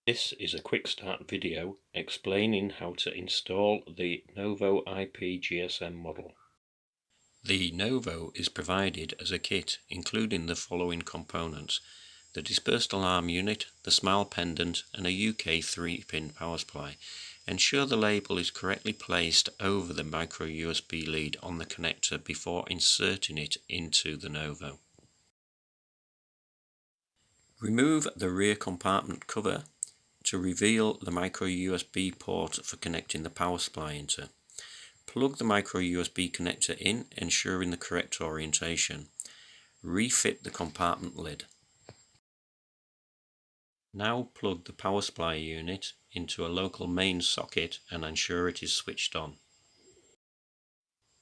This is a quick start video explaining how to install the Novo IP GSM model. The Novo is provided as a kit including the following components: the dispersed alarm unit, the smile pendant and a UK 3-pin power supply. Ensure the label is correctly placed over the micro USB lead on the connector before inserting it into the Novo. Remove the rear compartment cover to reveal the micro USB port for connecting the power supply into. Plug the micro USB connector in, ensuring the correct orientation. Refit the compartment lid. Now plug the power supply unit into a local mains socket and ensure it is switched on.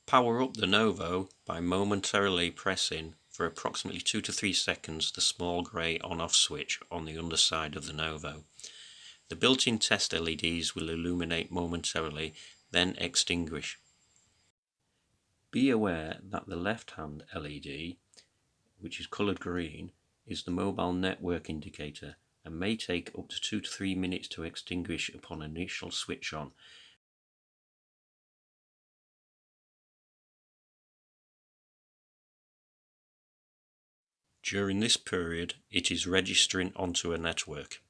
Power up the Novo by momentarily pressing for approximately 2 to 3 seconds the small grey on-off switch on the underside of the Novo. The built-in test LEDs will illuminate momentarily, then extinguish. Be aware that the left-hand LED, which is coloured green, is the mobile network indicator and may take up to 2 to 3 minutes to extinguish upon initial switch on. During this period, it is registering onto a network.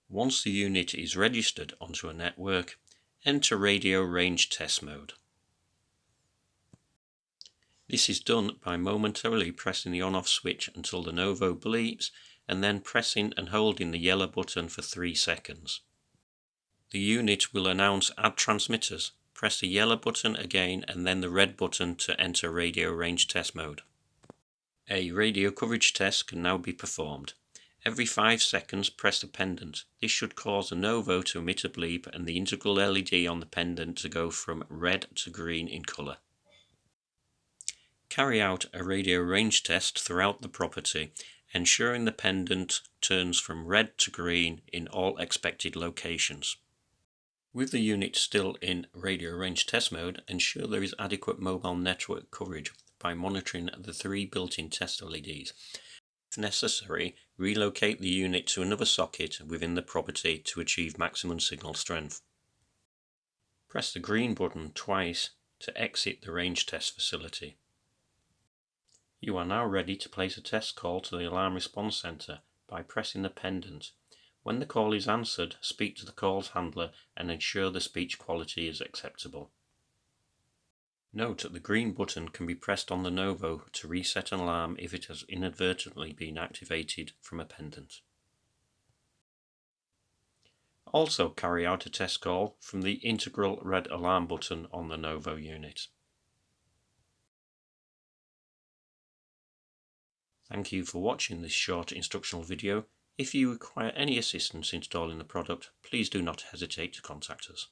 Once the unit is registered onto a network, enter radio range test mode. This is done by momentarily pressing the on-off switch until the Novo bleeps and then pressing and holding the yellow button for 3 seconds. The unit will announce Add Transmitters. Press the yellow button again and then the red button to enter radio range test mode. A radio coverage test can now be performed. Every 5 seconds press the pendant. This should cause the Novo to emit a bleep and the integral LED on the pendant to go from red to green in colour. Carry out a radio range test throughout the property, ensuring the pendant turns from red to green in all expected locations. With the unit still in radio range test mode, ensure there is adequate mobile network coverage by monitoring the 3 built-in test LEDs. If necessary, relocate the unit to another socket within the property to achieve maximum signal strength. Press the green button twice to exit the range test facility. You are now ready to place a test call to the Alarm Response Centre by pressing the pendant. When the call is answered, speak to the calls handler and ensure the speech quality is acceptable. Note that the green button can be pressed on the Novo to reset an alarm if it has inadvertently been activated from a pendant. Also carry out a test call from the integral red alarm button on the Novo unit. Thank you for watching this short instructional video. If you require any assistance installing the product, please do not hesitate to contact us.